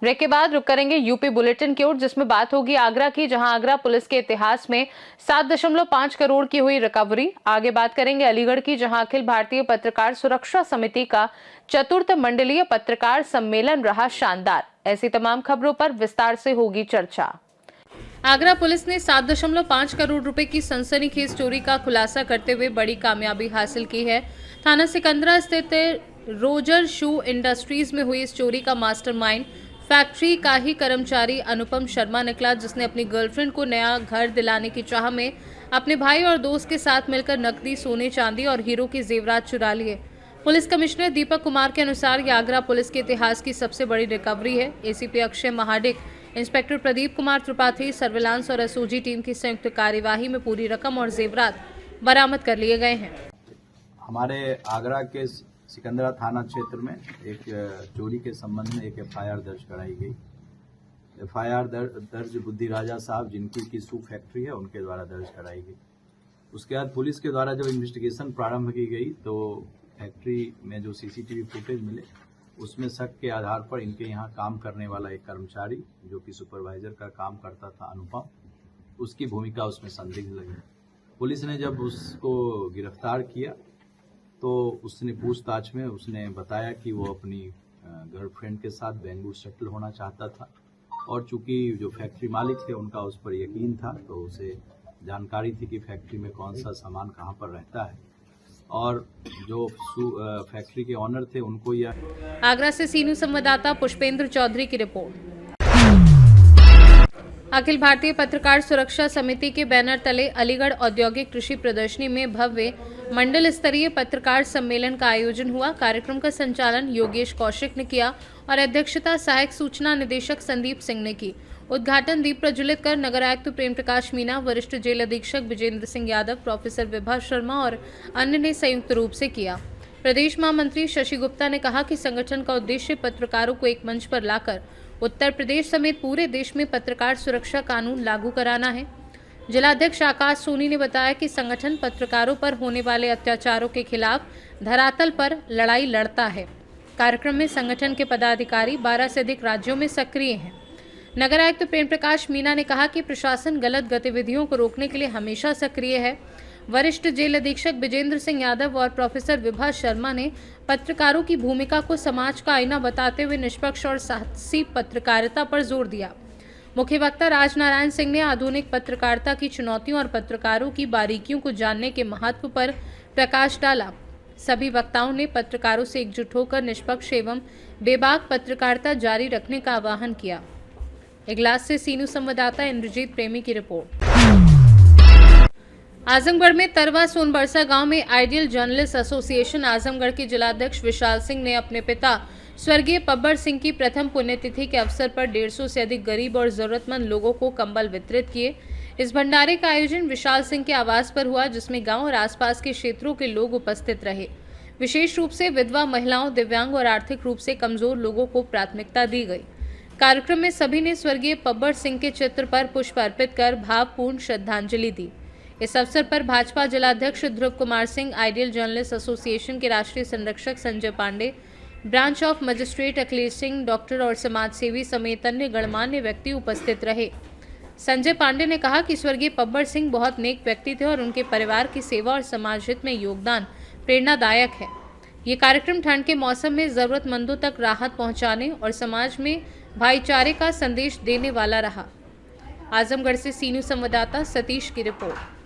Break के बाद रुक करेंगे यूपी बुलेटिन की ओर, जिसमें बात होगी आगरा की, जहां आगरा पुलिस के इतिहास में 7.5 करोड़ की हुई रिकवरी। आगे बात करेंगे अलीगढ़ की, जहां अखिल भारतीय पत्रकार सुरक्षा समिति का चतुर्थ मंडलीय पत्रकार सम्मेलन रहा शानदार। ऐसी तमाम खबरों पर विस्तार से होगी चर्चा। आगरा पुलिस ने 7.5 करोड़ रुपए की सनसनीखेज चोरी का खुलासा करते हुए बड़ी कामयाबी हासिल की है। थाना सिकंदरा स्थित रोजर शू इंडस्ट्रीज में हुई इस चोरी का मास्टरमाइंड फैक्ट्री का ही कर्मचारी अनुपम शर्मा निकला, जिसने अपनी गर्लफ्रेंड को नया घर दिलाने की चाह में अपने भाई और दोस्त के साथ मिलकर नकदी, सोने, चांदी और हीरो के जेवरात चुरा लिए। पुलिस कमिश्नर दीपक कुमार के अनुसार ये आगरा पुलिस के इतिहास की सबसे बड़ी रिकवरी है। ACP Akshay Mahadik, inspector Pradeep Kumar Tripathi, surveillance और एसओजी टीम की संयुक्त कार्यवाही में पूरी रकम और जेवरात बरामद कर लिए गए हैं। हमारे आगरा के सिकंदरा थाना क्षेत्र में एक चोरी के संबंध में एक एफआईआर दर्ज कराई गई। एफआईआर दर्ज बुद्धि राजा साहब, जिनकी की सू फैक्ट्री है, उनके द्वारा दर्ज कराई गई। उसके बाद पुलिस के द्वारा जब इन्वेस्टिगेशन प्रारंभ की गई तो फैक्ट्री में जो सीसीटीवी फुटेज मिले, उसमें शक के आधार पर इनके यहाँ काम करने वाला एक कर्मचारी जो कि सुपरवाइजर का काम करता था, अनुपम, उसकी भूमिका उसमें संदिग्ध लगी। पुलिस ने जब उसको गिरफ्तार किया तो उसने पूछताछ में उसने बताया कि वो अपनी गर्लफ्रेंड के साथ बेंगलुरु सेटल होना चाहता था, और चूंकि जो फैक्ट्री मालिक थे उनका उस पर यकीन था, तो उसे जानकारी थी कि फैक्ट्री में कौन सा सामान कहाँ पर रहता है, और जो फैक्ट्री के ऑनर थे उनको यह। आगरा से सीनू संवाददाता पुष्पेंद्र चौधरी की रिपोर्ट। अखिल भारतीय पत्रकार सुरक्षा समिति के बैनर तले अलीगढ़ औद्योगिक कृषि प्रदर्शनी में भव्य मंडल स्तरीय पत्रकार सम्मेलन का आयोजन हुआ। कार्यक्रम का संचालन योगेश कौशिक ने किया और अध्यक्षता सहायक सूचना निदेशक संदीप सिंह ने की। उद्घाटन दीप प्रज्वलित कर नगर आयुक्त प्रेम प्रकाश मीना, वरिष्ठ जेल अधीक्षक विजेंद्र सिंह यादव, प्रोफेसर विभा शर्मा और अन्य ने संयुक्त रूप से किया। प्रदेश महामंत्री शशि गुप्ता ने कहा कि संगठन का उद्देश्य पत्रकारों को एक मंच पर लाकर उत्तर प्रदेश समेत पूरे देश में पत्रकार सुरक्षा कानून लागू कराना है। जिलाध्यक्ष आकाश सोनी ने बताया कि संगठन पत्रकारों पर होने वाले अत्याचारों के खिलाफ धरातल पर लड़ाई लड़ता है। कार्यक्रम में संगठन के पदाधिकारी 12 से अधिक राज्यों में सक्रिय हैं। नगर आयुक्त प्रेम प्रकाश मीना ने कहा कि प्रशासन गलत गतिविधियों को रोकने के लिए हमेशा सक्रिय है। वरिष्ठ जेल अधीक्षक विजेंद्र सिंह यादव और प्रोफेसर विभा शर्मा ने पत्रकारों की भूमिका को समाज का आईना बताते हुए निष्पक्ष और साहसी पत्रकारिता पर जोर दिया। मुख्य वक्ता राजनारायण सिंह ने आधुनिक पत्रकारिता की चुनौतियों और पत्रकारों की बारीकियों को जानने के महत्व पर प्रकाश डाला। सभी वक्ताओं ने पत्रकारों से एकजुट होकर निष्पक्ष एवं बेबाक पत्रकारिता जारी रखने का आह्वान किया। इगलास से सीनू संवाददाता इंद्रजीत प्रेमी की रिपोर्ट। आजमगढ़ में तरवा सोनबरसा गांव में आइडियल जर्नलिस्ट एसोसिएशन आजमगढ़ के जिलाध्यक्ष विशाल सिंह ने अपने पिता स्वर्गीय पब्बर सिंह की प्रथम पुण्यतिथि के अवसर पर 150 से अधिक गरीब और जरूरतमंद लोगों को कंबल वितरित किए। इस भंडारे का आयोजन विशाल सिंह के आवास पर हुआ, जिसमें गांव और आसपास के क्षेत्रों के लोग उपस्थित रहे। विशेष रूप से विधवा महिलाओं, दिव्यांग और आर्थिक रूप से कमजोर लोगों को प्राथमिकता दी गई। कार्यक्रम में सभी ने स्वर्गीय पब्बर सिंह के चित्र पर पुष्प अर्पित कर भावपूर्ण श्रद्धांजलि दी। इस अवसर पर भाजपा जिलाध्यक्ष Dhruv Kumar Singh, ideal journalist association के राष्ट्रीय संरक्षक Sanjay Pandey, branch of magistrate Akhilesh Singh, doctor और समाजसेवी समेत अन्य गणमान्य व्यक्ति उपस्थित रहे। संजय पांडे ने कहा कि स्वर्गीय पब्बर सिंह बहुत नेक व्यक्ति थे और उनके परिवार की सेवा और समाज हित में योगदान प्रेरणादायक है। ये कार्यक्रम ठंड के मौसम में जरूरतमंदों तक राहत पहुंचाने और समाज में भाईचारे का संदेश देने वाला रहा। आजमगढ़ से सीनू संवाददाता सतीश की रिपोर्ट।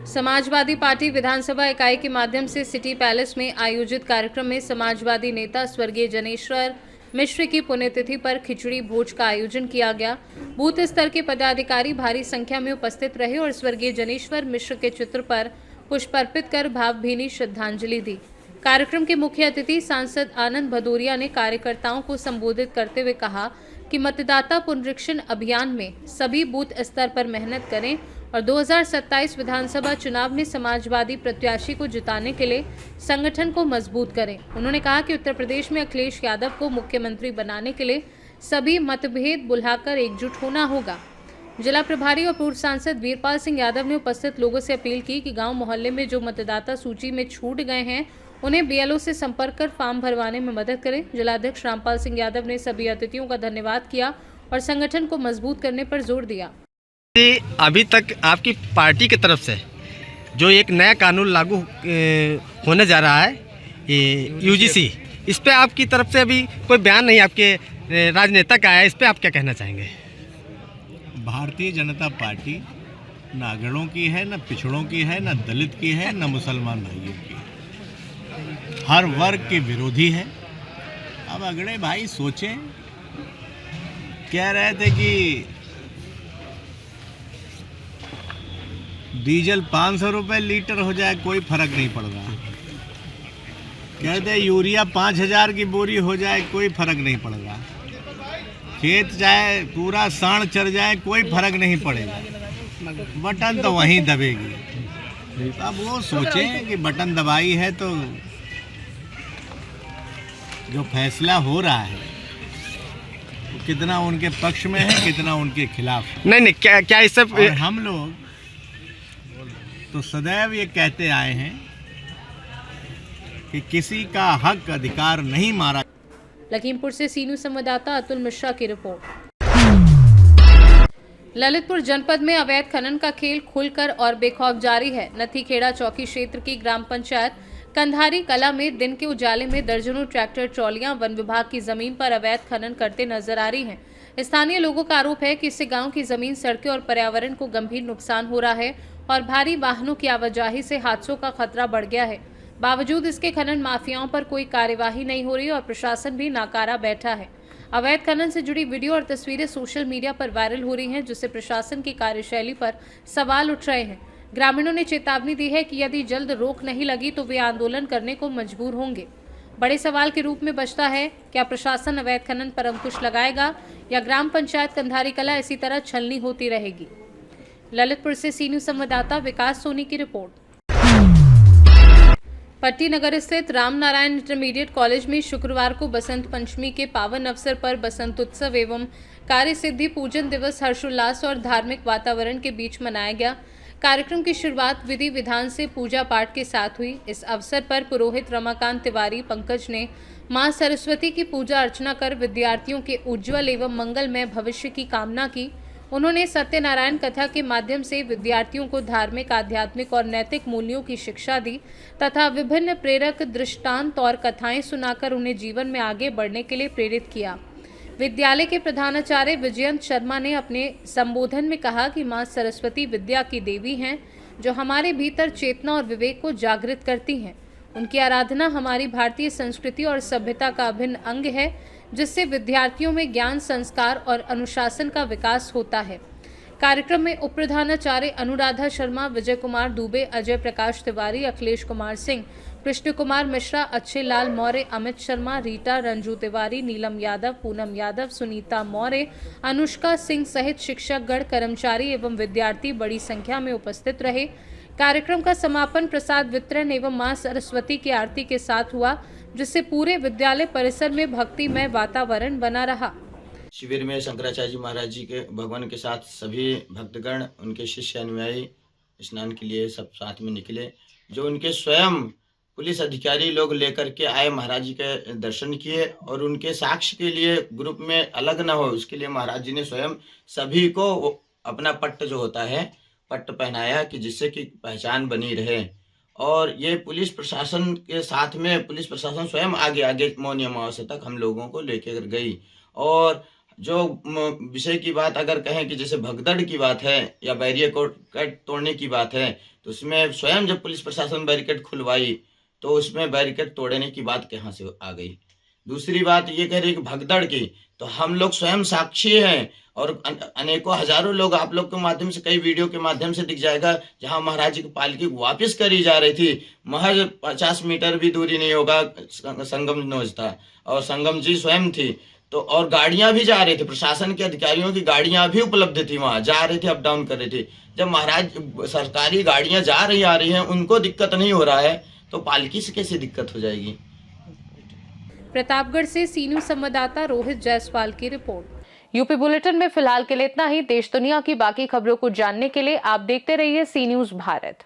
समाजवादी पार्टी विधानसभा इकाई के माध्यम से सिटी पैलेस में आयोजित कार्यक्रम में समाजवादी नेता स्वर्गीय जनेश्वर मिश्र की पुण्यतिथि पर खिचड़ी भोज का आयोजन किया गया। बूथ स्तर के पदाधिकारी भारी संख्या में उपस्थित रहे और स्वर्गीय जनेश्वर मिश्र के चित्र पर पुष्प अर्पित कर भावभीनी श्रद्धांजलि दी। कार्यक्रम के मुख्य अतिथि सांसद आनंद भदौरिया ने कार्यकर्ताओं को संबोधित करते हुए कहा कि मतदाता पुनरीक्षण अभियान में सभी बूथ स्तर पर मेहनत करें और 2027 विधानसभा चुनाव में समाजवादी प्रत्याशी को जिताने के लिए संगठन को मजबूत करें। उन्होंने कहा कि उत्तर प्रदेश में अखिलेश यादव को मुख्यमंत्री बनाने के लिए सभी मतभेद भुलाकर एकजुट होना होगा। जिला प्रभारी और पूर्व सांसद वीरपाल सिंह यादव ने उपस्थित लोगों से अपील की कि गांव मोहल्ले में जो मतदाता सूची में छूट गए हैं उन्हें बीएलओ से संपर्क कर फॉर्म भरवाने में मदद करें। जिलाध्यक्ष रामपाल सिंह यादव ने सभी अतिथियों का धन्यवाद किया और संगठन को मजबूत करने पर जोर दिया। अभी तक आपकी पार्टी की तरफ से जो एक नया कानून लागू होने जा रहा है यूजीसी, इस पे आपकी तरफ से अभी कोई बयान नहीं आपके राजनेता का है, इस पे आप क्या कहना चाहेंगे? भारतीय जनता पार्टी न अगड़ों की है, न पिछड़ों की है, न दलित की है, न मुसलमान भाइयों की है, हर वर्ग के विरोधी है। अब अगड़े भाई सोचें, कह रहे थे कि डीजल 500 रुपये लीटर हो जाए कोई फर्क नहीं पड़ रहा, कहते यूरिया 5000 की बोरी हो जाए कोई फर्क नहीं पड़ रहा, खेत चाहे पूरा साण चढ़ जाए कोई फर्क नहीं पड़ेगा, बटन तो वहीं दबेगी। अब वो सोचें कि बटन दबाई है तो जो फैसला हो रहा है वो कितना उनके पक्ष में है, कितना उनके खिलाफ। नहीं, क्या इस सब और हम लोग तो सदैव ये कहते आए हैं कि किसी का हक अधिकार नहीं मारा। लखीमपुर से सीनू संवाददाता अतुल मिश्रा की रिपोर्ट। ललितपुर जनपद में अवैध खनन का खेल खुलकर और बेखौफ जारी है। नथीखेड़ा चौकी क्षेत्र की ग्राम पंचायत कंधारी कला में दिन के उजाले में दर्जनों ट्रैक्टर ट्रॉलियां वन विभाग की जमीन पर अवैध खनन करते नजर आ रही हैं। स्थानीय लोगों का आरोप है कि इससे गांव की जमीन, सड़कें और पर्यावरण को गंभीर नुकसान हो रहा है और भारी वाहनों की आवाजाही से हादसों का खतरा बढ़ गया है। बावजूद इसके खनन माफियाओं पर कोई कार्यवाही नहीं हो रही और प्रशासन भी नाकारा बैठा है। अवैध खनन से जुड़ी वीडियो और तस्वीरें सोशल मीडिया पर वायरल हो रही हैं, जिससे प्रशासन की कार्यशैली पर सवाल उठ रहे हैं। ग्रामीणों ने चेतावनी दी है कि यदि जल्द रोक नहीं लगी तो वे आंदोलन करने को मजबूर होंगे। बड़े सवाल के रूप में बचता है, क्या प्रशासन अवैध खनन पर अंकुश लगाएगा या ग्राम पंचायत कंधारी कला इसी तरह छलनी होती रहेगी? ललितपुर से सीनू संवाददाता विकास सोनी की रिपोर्ट। पट्टी नगर स्थित रामनारायण इंटरमीडिएट कॉलेज में शुक्रवार को बसंत पंचमी के पावन अवसर पर बसंत उत्सव एवं कार्य सिद्धि पूजन दिवस हर्षोल्लास और धार्मिक वातावरण के बीच मनाया गया। कार्यक्रम की शुरुआत विधि विधान से पूजा पाठ के साथ हुई। इस अवसर पर पुरोहित रमाकांत तिवारी पंकज ने मां सरस्वती की पूजा अर्चना कर विद्यार्थियों के उज्जवल एवं मंगलमय भविष्य की कामना की। उन्होंने सत्यनारायण कथा के माध्यम से विद्यार्थियों को धार्मिक, आध्यात्मिक और नैतिक मूल्यों की शिक्षा दी तथा विभिन्न प्रेरक दृष्टांत और कथाएं सुनाकर उन्हें जीवन में आगे बढ़ने के लिए प्रेरित किया। विद्यालय के प्रधानाचार्य विजयंत शर्मा ने अपने संबोधन में कहा कि मां सरस्वती विद्या की देवी हैं, जो हमारे भीतर चेतना और विवेक को जागृत करती हैं। उनकी आराधना हमारी भारतीय संस्कृति और सभ्यता का अभिन्न अंग है, जिससे विद्यार्थियों में ज्ञान, संस्कार और अनुशासन का विकास होता है। कार्यक्रम में उप प्रधानाचार्य अनुराधा शर्मा, विजय कुमार दुबे, अजय प्रकाश तिवारी, अखिलेश कुमार सिंह, कृष्ण कुमार मिश्रा, अच्छे लाल मौर्य, अमित शर्मा, रीटा, रंजू तिवारी, नीलम यादव, पूनम यादव, सुनीता मौर्य, अनुष्का सिंह सहित शिक्षकगण, कर्मचारी एवं विद्यार्थी बड़ी संख्या में उपस्थित रहे। कार्यक्रम का समापन प्रसाद वितरण एवं मां सरस्वती की आरती के साथ हुआ, जिससे पूरे विद्यालय परिसर में भक्तिमय वातावरण बना रहा। शिविर में शंकराचार्य जी महाराज जी के भगवान के साथ सभी भक्तगण, उनके शिष्य अनुयायी स्नान के लिए सब साथ में निकले। जो उनके स्वयं पुलिस अधिकारी लोग लेकर के आए, महाराज जी के दर्शन किए और उनके साक्ष्य के लिए ग्रुप में अलग न हो, उसके लिए महाराज जी ने स्वयं सभी को अपना पट्ट जो होता है पट्ट पहनाया कि जिससे कि पहचान बनी रहे। और ये पुलिस प्रशासन के साथ में पुलिस प्रशासन स्वयं आगे मौनी अमावस्या तक हम लोगों को लेकर गई। और जो विषय की बात अगर कहें कि जैसे भगदड़ की बात है या बैरिकेड तोड़ने की बात है, तो उसमें स्वयं जब पुलिस प्रशासन बैरिकेड खुलवाई तो उसमें बैरिकेड तोड़ने की बात कहाँ से आ गई। दूसरी बात ये कह रही कि भगदड़ की, तो हम लोग स्वयं साक्षी हैं और अनेकों हजारों लोग आप लोग के माध्यम से, कई वीडियो के माध्यम से दिख जाएगा, जहां महाराज जी की पालकी वापस करी जा रही थी। महज 50 मीटर भी दूरी नहीं होगा, संगम नोज था और संगम जी स्वयं थी। तो और गाड़ियां भी जा रही थी, प्रशासन के अधिकारियों की गाड़ियां भी उपलब्ध थी, वहां जा रहे थे, अप डाउन कर रहे थे। जब महाराज सरकारी गाड़ियां जा रही आ रही हैं, उनको दिक्कत नहीं हो रहा है, तो पालकी से कैसे दिक्कत हो जाएगी। प्रतापगढ़ से सीनू संवाददाता रोहित जायसवाल की रिपोर्ट। यूपी बुलेटिन में फिलहाल के लिए इतना ही। देश दुनिया की बाकी खबरों को जानने के लिए आप देखते रहिए सी न्यूज़ भारत।